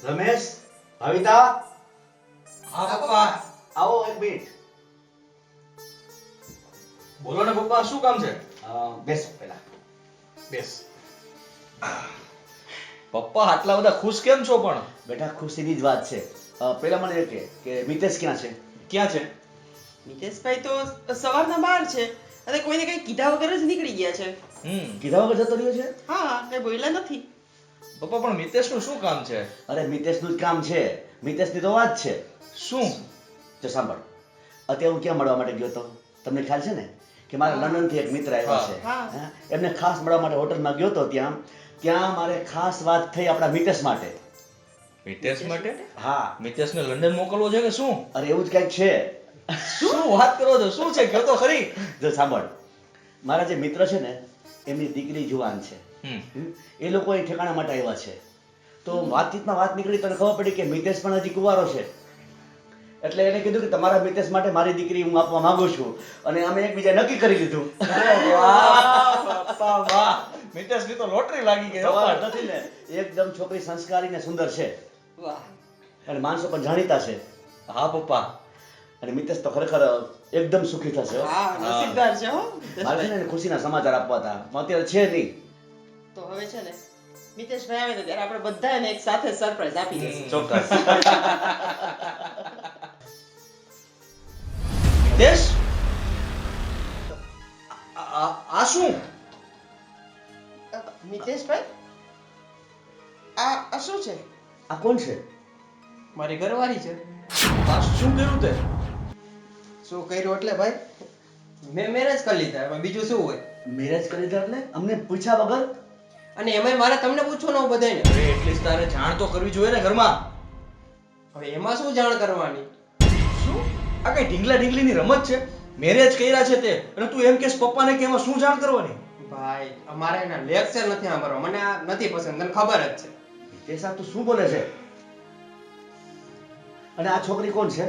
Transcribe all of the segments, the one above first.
રમેશ, ભવિતા, હા પપ્પા. આવો એક મિનિટ. બોલો ને પપ્પા, શું કામ છે? બેસો પહેલા. બેસ. પપ્પા આટલા બધા ખુશ કેમ છો પણ? બેટા, ખુશીની જ વાત છે. પહેલા મને એ કહે કે મિતેશ ક્યાં છે? ક્યાં છે? મિતેશભાઈ તો સવારના બહાર છે અને કોઈને કઈ કીધા વગર જ નીકળી ગયા છે. કીધા વગર જતો રહ્યો છે? હા, કઈ બોલ્યા નથી. પપ્પા પણ મિતેશનું શું કામ છે? અરે મિતેશનું જ કામ છે. મિતેશની તો વાત છે. શું? જો સાંભળ, અત્યારે હું ક્યાં મળવા માટે ગયો હતો તમને ખ્યાલ છે ને કે મારા લંડનથી એક મિત્ર આવ્યા છે. હા. હા, એમને ખાસ મળવા માટે હોટલમાં ગયો હતો. ત્યાં મારે ખાસ વાત થઈ આપણા મિતેશ માટે. મિતેશ માટે? હા, મિતેશને લંડન મોકલવો છે કે શું? અરે એવું જ કંઈક છે. શું વાત કરો છો? શું છે કહો તો ખરી. જો સાંભળ, મારા જે મિત્ર છે ને એમની દીકરી જુવાન છે. એ લોકો એ ઠેકાણા માટે આવ્યા છે. તો વાતચીતમાં વાત નીકળી, તને ખબર પડી કે મિતેશ પણ હજી કુંવારો છે. એટલે એને કીધું કે તમારા મિતેશ માટે મારી દીકરી હું આપવા માંગુ છું. અને અમે એકબીજા નક્કી કરી લીધું. વાહ પપ્પા વાહ, મિતેશની તો લોટરી લાગી ગઈ હો સવાલ પણ. નથી ને, એકદમ છોકરી સંસ્કારી ને સુંદર છે વાહ. અને માણસો પણ જાણીતા છે. હા પપ્પા. અને મિતેશ તો ખરેખર એકદમ સુખી થશે હો. હા, નસીબદાર છે હો મારે છે મિતેશભાઈ. ને એને ખુશીના સમાચાર આપવા હતા, પણ અત્યારે છે નહીં. તો હવે છે ને મિતેશભાઈ આવે તો ત્યારે આપણે બધા એને એક સાથે સરપ્રાઈઝ આપી દઈશું. ચોક્કસ. મિતેશ, આ શું? મિતેશભાઈ, આ શું છે? આ કોણ છે? મારી ઘરવાળી છે. આ શું કર્યું તે? શું કર્યું એટલે ભાઈ, મેં મેરેજ કરી લીધા, એમાં બીજું શું હોય? મેરેજ કરી દીધા એટલે અમને પૂછ્યા વગર? અને એમાંય મારે તમને પૂછવાનું બધાને. અરે એટલીસ્ટ તારે જાણ તો કરવી જોઈએ ને ઘરમાં. હવે એમાં શું જાણ કરવાની? શું? આ કઈ ઢીંગલા ઢીંગલીની રમત છે? મેરેજ કર્યા છે તે અને તું એમ કેસ પપ્પાને કે એમાં શું જાણ કરવાની? ભાઈ, અમારે એના લેક્ચર નથી સાંભળવા, મને આ નથી પસંદ, તને ખબર જ છે. મિતેશ, આ તું શું બોલે છે? અને આ છોકરી કોણ છે?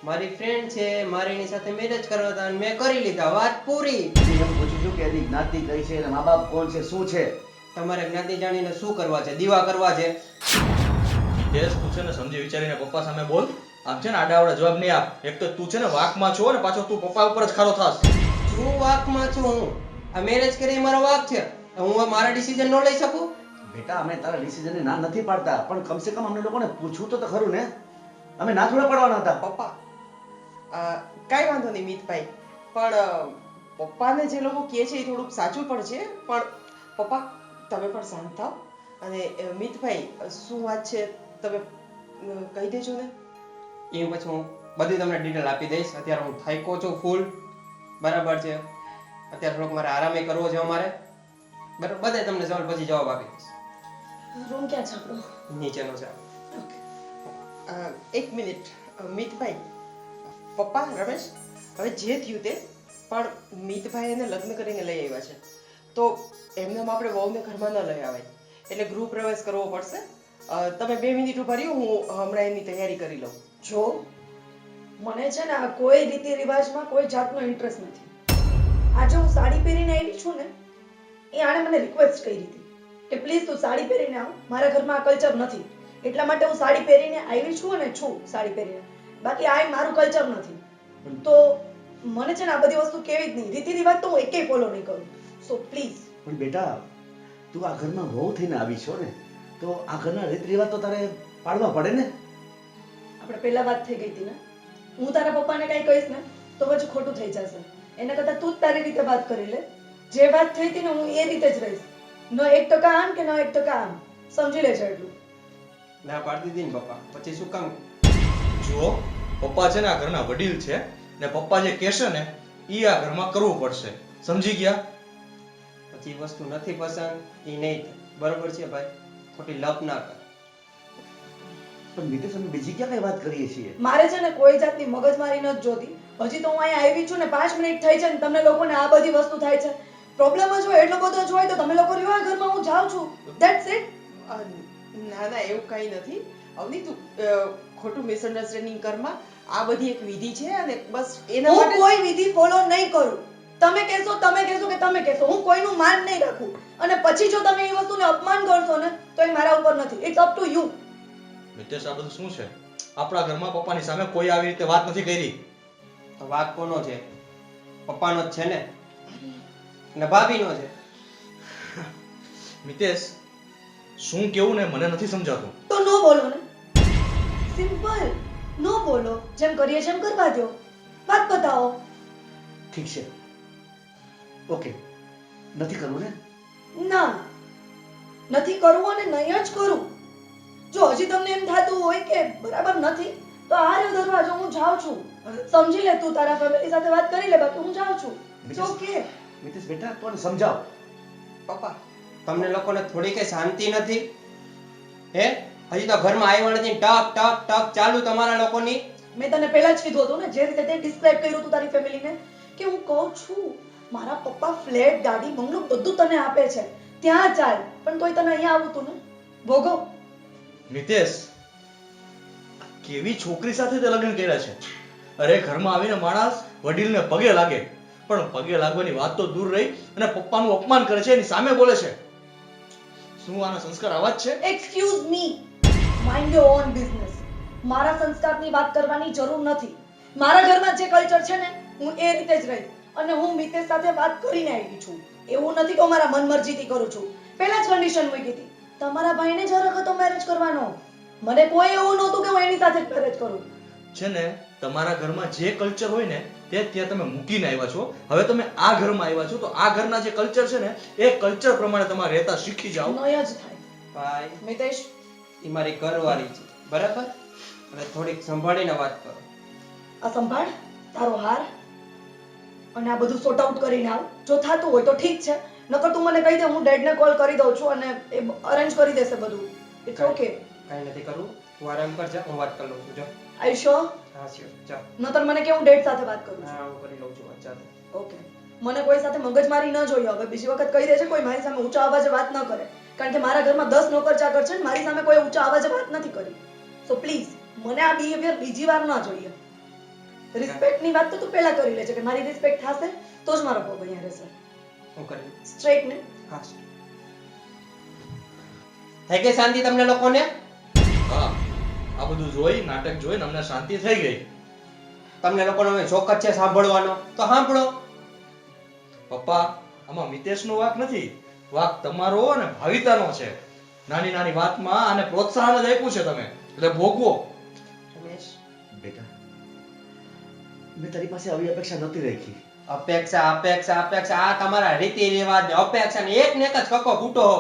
મારી ફ્રેન્ડ છે, મારે એની સાથે મેરેજ કરવા હતા અને મેં કરી લીધા, વાત પૂરી. હું એમ પૂછું છું કે એની જ્ઞાતિ કઈ છે, એના મા બાપ કોણ છે, શું છે? તમારે જ્ઞાતિ જાણીને શું કરવા છે? દીવા કરવા છે? મિતેશ, તું છે ને સમજી વિચારીને પપ્પા સામે બોલ. આમ છે ને આડાવડા જવાબ નહીં આપ. એક તો તું છે ને વાકમાં છો ને પાછો તું પપ્પા ઉપર જ ખારો થાસ. શું વાકમાં છું હું? આ મેરેજ કરી એ મારો વાક છે, હું મારા ડિસિઝન ન લઈ શકું? બેટા, અમે તારા ડિસિઝનને ના નથી પાડતા, પણ કમસે કમ અમને લોકોને પૂછવું તો ખરું ને. અમે ના થોડા પાડવાના હતા. પપ્પા, કાંઈ વાંધો નહીં મિતભાઈ, પણ પપ્પાને જે લોકો કહે છે એ થોડુંક સાચું પણ છે, પણ પપ્પા તમે પણ શાંત થાઓ. અને મિતભાઈ, શું વાત છે તમે કહી દેજો ને. એ પછી હું બધી તમને ડિટેલ આપી દઈશ. અત્યારે હું થાક્યો છું ફૂલ, બરાબર છે. અત્યારે થોડોક મારે આરામે કરવો છે અમારે, બરાબર. બધા તમને સવાલ પછી જવાબ આપી દઈશ. રૂમ ક્યાં છે આપણો? નીચેનો છે. ઓકે. એક મિનિટ મિતભાઈ, પપ્પા, રમેશ, હવે જે થયું તે, પણ મિતભાઈ એને લગ્ન કરીને લઈ આવ્યા છે, તો એમને આપણે વહુને ઘરમાં ન લઈ આવાય, એટલે ગૃહ પ્રવેશ કરવો પડશે. તમે 2 મિનિટ ઉભા રહ્યો, હું હમણાં એની તૈયારી કરી લઉં. જો મને છે ને આ કોઈ રીતિ રિવાજમાં કોઈ જાતનો ઇન્ટરેસ્ટ નથી. આજે હું સાડી પહેરીને આવી છું ને, એ આણે મને રિક્વેસ્ટ કરી હતી કે પ્લીઝ તું સાડી પહેરીને આવ, મારા ઘરમાં આ કલ્ચર નથી, એટલા માટે હું સાડી પહેરીને આવી છું અને છું સાડી પહેરીને, બાકી આ મારું કલ્ચર નથી. તો મને છે ને આ બધી વસ્તુ કેવી જ નહીં, રીતિ રિવાજ તો હું એકેય ફોલો નહીં કરું. So please. પણ બેટા, તું આ ઘરમાં વહુ થઈને આવી છો ને, તો આ ઘરના રીત રિવાજ તો તારે પાડવા પડે ને. આપણે પહેલા વાત થઈ ગઈ હતી ને, હું તારા પપ્પાને કઈ કહીશ ને તો પછી ખોટું થઈ જશે. એના કરતાં તું જ તારી રીતે વાત કરી લે. જે વાત થઈ હતી ને હું એ રીતે જ રહીશ, ન 1% આમ કે ન 1% આમ, સમજી લેજો એટલું. ના પાડી દીધી ને પપ્પા, પછી શું કામ? જુઓ, પપ્પા છે ને આ ઘરના વડીલ છે ને પપ્પા જે કહેશે ને ઈ આ ઘરમાં કરવું પડશે. સમજી ગયા? પછી વસ્તુ નથી પસંદ એ નહીં થાય, બરોબર છે ભાઈ? ખોટી લપ ના કર. પણ મિતેશ, અમે બીજી ક્યાં કઈ વાત કરીએ છીએ? મારે છે ને કોઈ જાતની મગજમારી નથી જોતી. હજી તો હું અહીંયા આવી છું ને 5 મિનિટ થઈ છે ને તમને લોકોને આ બધી વસ્તુ થાય છે. પ્રોબ્લેમ જ હોય એટલો બધો જ હોય તો તમે લોકો રહ્યો આ ઘરમાં, હું જાઉં છું, ધેટ્સ ઇટ. ના ના, એવું કંઈ નથી અવની, તું ખોટું મિસઅન્ડરસ્ટેન્ડિંગ કરમાં. આ બધી એક વિધિ છે અને બસ એના માટે કોઈ વિધિ ફોલો નહીં કરું. તમે કહેશો કે તમે કહેશો, હું કોઈનું માન નહીં રાખું. અને પછી જો તમે એ વસ્તુને અપમાન કરશો ને તો એ મારા ઉપર નથી. It's up to you. Mitesh, આ બધું શું છે? આપણા ઘરમાં પપ્પાની સામે કોઈ આવી રીતે વાત નથી કરી. તો વાક કોનો છે? પપ્પાનો જ છે ને, અને ભાભીનો છે. મિતેશ, શું કેવું ને મને નથી સમજાતું. તો નો બોલો ને. સિમ્પલ. નો બોલો. જેમ કરીએ છે એમ કરવા દો. વાત બતાવો. ઠીક છે, ઓકે, નથી કરવું ને? ના, નથી કરવું અને નહીં જ કરું. જો હજી તમને એમ થતું હોય કે બરાબર નથી તો આ રહ્યો દરવાજો, હું જાઉં છું. સમજી લે, તું તારા ફેમિલી સાથે વાત કરી લે, બાકી હું જાઉં છું. It's okay. મિતેશ બેટા, તું આને સમજાવ. પપ્પા, તમને લોકોને થોડી કઈ શાંતિ નથી? હે, હજી તો ઘરમાં આવ્યા નથી, ટક ટક ટક ચાલુ તમારા લોકોની. મેં તને પહેલા જ કીધું હતું ને, જે રીતે તે ડિસ્ક્રાઇબ કર્યું હતું તારી ફેમિલીને, કે હું કહું છું મારા પપ્પા ફ્લેટ, ગાડી, બંગલો બધું તને આપે છે, ત્યાં ચાલ. પણ તોય તને અહીંયા આવવું હતું ને. ભોગવ. મિતેશ, કેવી છોકરી સાથે તે લગ્ન કર્યા છે? અરે, ઘરમાં આવીને માણસ વડીલને પગે લાગે, પણ પગે લાગવાની વાત તો દૂર રહી અને પપ્પાનું અપમાન કરે છે, એની સામે બોલે છે. શું આના સંસ્કાર આવા જ છે? Excuse me, mind your own business. મારા સંસ્કારની વાત કરવાની જરૂર નથી. મારા ઘરમાં જે કલ્ચર છે ને, હું એ રીતે જ રહી. અને હું મિતેશ સાથે વાત કરીને આવી છું. એવું નથી કે હું મારા મનમરજીથી કરું છું. પહેલા જ કન્ડિશન મૂકી હતી, તમારા ભાઈને જ હરખ હતો મેરેજ કરવાનો. મને કોઈ એવું નહોતું કે હું એની સાથે જ મેરેજ કરું. છે ને, તમારા ઘરમાં જે કલ્ચર હોય ને તે ત્યાં તમે મૂકીને આવ્યા છો. હવે તમે આ ઘરમાં આવ્યા છો તો આ ઘરના જે કલ્ચર છે ને એ કલ્ચર પ્રમાણે તમારે રહેતા શીખી જાઓ. નય જ થાય. ભાઈ, મિતેશ, એ મારી ઘરવાળી છે, બરાબર? એટલે થોડીક સંભાળીને વાત કરો. આ સંભાળ તારો હાર અને આ બધું સોર્ટ આઉટ કરીને આવ. જો થાતું હોય તો ઠીક છે, નકર તું મને કહી દે, હું ડેડને કોલ કરી દઉં છું અને એ અરેન્જ કરી દેશે બધું. It's okay. કાંઈ નથી કરવું, તું આરામ કર, જા, હું વાત કરી લઉં છું. જો, આઈ શ્યોર? હા સ્યોર, જા. નતર મને કે હું ડેડ સાથે વાત કરું છું. હા, હું કરી લઉં છું વાત, જા. ઓકે. મને કોઈ સાથે મગજમારી ન જોઈએ. હવે બીજી વખત કહી દેજે કોઈ મારી સામે ઊંચા અવાજે વાત ન કરે, કારણ કે મારા ઘરમાં 10 નોકર ચાકર છે ને મારી સામે કોઈ ઊંચા અવાજે વાત નથી કરી. સો પ્લીઝ મને આ બિહેવિયર બીજી વાર ન જોઈએ. રિસ્પેક્ટ ની વાત તો તું પહેલા કરી લેજે કે મારી રિસ્પેક્ટ થશે તો જ મારો પગ અહીંયા રહેશે. હું કરી લઉં. સ્ટ્રેટ ને. હા. થઈ ગઈ શાંતિ તમને લોકોને? હા, આ બધું જોઈ, નાટક જોઈને અમને શાંતિ થઈ ગઈ. તમને લોકોનો હવે શોખ જ છે સાંભળવાનો, તો સાંભળો. પપ્પા, આમાં મિતેશનો વાંક નથી, વાંક તમારો અને ભાવિતાનો છે. નાની નાની વાતમાં આને પ્રોત્સાહન જ આપ્યું છે તમે, એટલે ભોગવો. રમેશ, બેટા, મેં તારી પાસે આવી અપેક્ષા નહોતી રાખી. અપેક્ષા અપેક્ષા અપેક્ષા, આ તમારા રીતિ રિવાજ ને અપેક્ષા ને એક ને એક જ કક્કો ફૂટો હો.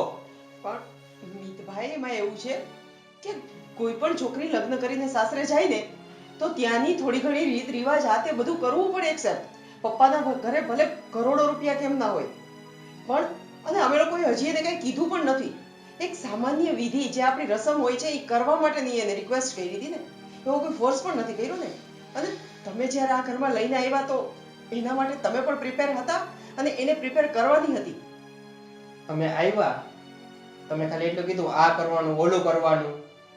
પણ મિતભાઈ, એમાં એવું છે કે કોઈ પણ છોકરી લગ્ન કરીને સાસરે જાય ને તો ત્યાંની થોડી ઘણી રીત રિવાજ આ તે બધું કરવું પડે. એક્સેપ્ટ પપ્પાના ઘરે ભલે કરોડો રૂપિયા કેમ ના હોય, પણ અને અમે લોકોએ હજી એને કઈ કીધું પણ નથી. એક સામાન્ય વિધિ જે આપણી રસમ હોય છે એ કરવા માટેની એને રિક્વેસ્ટ કરી હતી ને, એવો કોઈ ફોર્સ પણ નથી કર્યો ને. અને તમે જ્યારે આ ઘરમાં લઈને આવ્યા તો એના માટે તમે પણ પ્રિપેર હતા અને એને પ્રિપેર કરવાની હતી. અમે આવ્યા, તમે ખાલી એટલું કીધું આ કરવાનું ઓલું કરવાનું,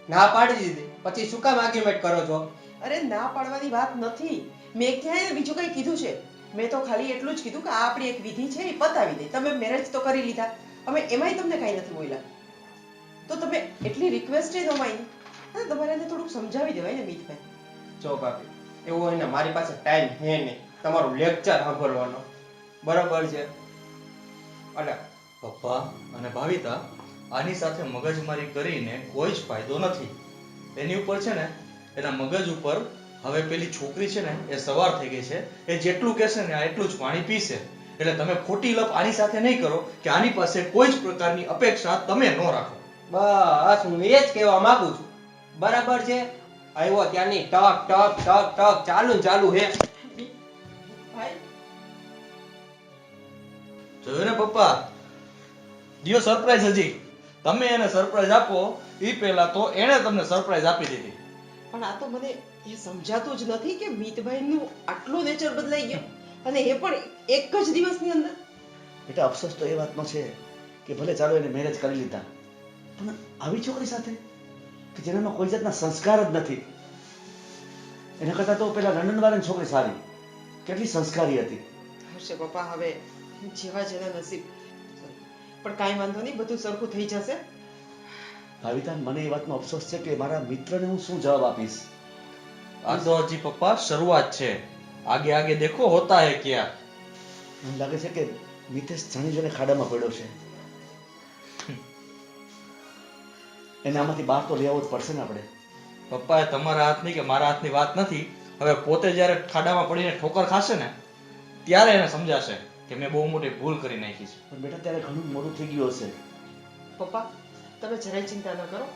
ના પાડી દીધી, પછી શું કામ આર્ગ્યુમેન્ટ કરો છો? અરે ના પાડવાની વાત નથી, મેં ક્યાંય બીજું કઈ કીધું છે? મેં તો ખાલી એટલું જ કીધું કે આ આપણી એક વિધિ છે, એ પતાવી દે. તમે મેરેજ તો કરી લીધા, અમે એમાંય તમને કઈ નથી બોલ્યા, તો તમે એટલી રિક્વેસ્ટ ન માંગી. અને તમારે એને થોડુંક સમજાવી દેવાય ને મિતભાઈ. જો ભાભી, એવું હોય ને મારી પાસે ટાઈમ હે નહીં તમારું લેક્ચર સાંભળવાનો, બરોબર છે? અલા, પપ્પા અને ભાવિતા, આની સાથે મગજમારી કરીને કોઈ જ ફાયદો નથી. એની ઉપર છે ને, એના મગજ ઉપર હવે પેલી છોકરી છે ને એ સવાર થઈ ગઈ છે. એ જેટલું કહેશે ને આ એટલું જ પાણી પીશે. એટલે તમે ખોટી લપ આની સાથે નહીં કરો કે આની પાસે કોઈ જ પ્રકારની અપેક્ષા તમે ન રાખો. બસ હું એ જ કહેવા માંગુ છું, બરાબર છે? આવ્યો ત્યાંની ટક ટક ટક ટક ચાલુ ને ચાલુ હે. ભાઈ, જોયું ને પપ્પા, દિયો સરપ્રાઈઝ. હજી તમે એને સરપ્રાઈઝ આપો એ પહેલા તો એણે તમને સરપ્રાઈઝ આપી દીધી. પણ આ તો મને એ સમજાતું જ નથી કે મિતભાઈનું આટલું નેચર બદલાઈ ગયું, અને એ પણ એક જ દિવસની અંદર. બેટા, અફસોસ તો એ વાતનો છે કે ભલે ચાલો એને મેરેજ કરી લીધા, પણ આવી છોકરી સાથે કે જેનામાં કોઈ જાતના સંસ્કાર જ નથી. એના કરતાં તો પેલા લંડન વાળાની છોકરી સારી, કેટલી સંસ્કારી હતી. છે પપ્પા, હવે જેવા જેના નસીબ. પણ કાંઈ વાંધો નહીં, બધું સરખું થઈ જશે. ભાવિતા, મને એ વાતનો અફસોસ છે કે મારા મિત્રને હું શું જવાબ આપીશ. આ તો હજી પપ્પા શરૂઆત છે, આગે આગે દેખો હોતા હે ક્યાં. મને લાગે છે કે મિતેશ જાણી જોઈને ખાડામાં પડ્યો છે. એને આમાંથી બહાર તો લઈ આવવો જ પડશે ને આપણે. પપ્પા, એ તમારા હાથની કે મારા હાથની વાત નથી. હવે પોતે જ્યારે ખાડામાં પડીને ઠોકર ખાશે ને ત્યારે એને સમજાશે કે મેં બહુ મોટી ભૂલ કરી નાખી છે. પણ બેટા, ત્યારે ઘણું મોડું થઈ ગયું હશે. પપ્પા, તમે જરાય ચિંતા ન કરો,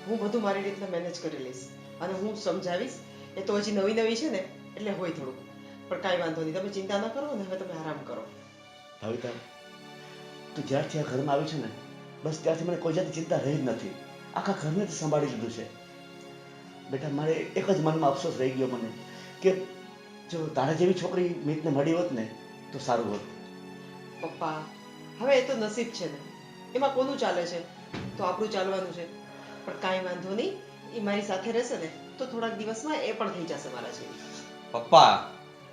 હું બધું મારી રીતના મેનેજ કરી લઈશ અને હું સમજાવીશ. એ તો હજી નવી નવી છે ને એટલે હોય થોડુંક, પણ કાંઈ વાંધો નહીં, તમે ચિંતા ન કરો અને હવે તમે આરામ કરો. ભાવિતા, તું જ્યારથી આ ઘરમાં આવી છે ને, બસ ત્યારથી મને કોઈ જાતની ચિંતા રહી જ નથી. આખા ઘરને જ સંભાળી લીધું છે. બેટા, મારે એક જ મનમાં અફસોસ રહી ગયો મને કે જો તારા જેવી છોકરી મિતને મળી હોત ને તો સારું હોત. પપ્પા, હવે એ તો નસીબ છે ને, એમાં કોનું ચાલે છે, તો આપણું ચાલવાનું છે. પણ કાંઈ વાંધો નહીં, એ મારી સાથે રહેશે ને તો થોડાક દિવસમાં એ પણ થઈ જશે મારા જેવી. પપ્પા,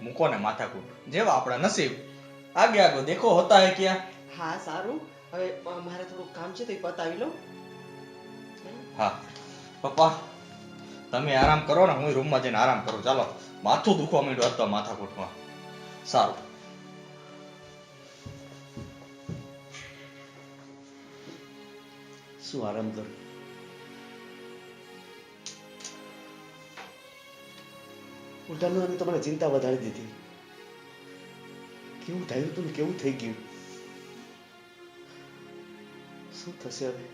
મૂકો ને માથાકૂટ, જેવા આપણા નસીબ, આગે આગે દેખો હોતા હે ક્યાં. હા સારું, હવે મારે થોડુંક કામ છે તો એ પતાવી લઉં. હા પપ્પા, તમે આરામ કરો ને, હું રૂમમાં જઈને આરામ કરું. ચાલો, માથું દુખવા માંડ્યું હતું માથાકૂટમાં. સારું. શું આરામ કર. ઉલટાનું એને તો મને ચિંતા વધારી દીધી. કેવું થયું હતું ને કેવું થઈ ગયું. શું થશે હવે?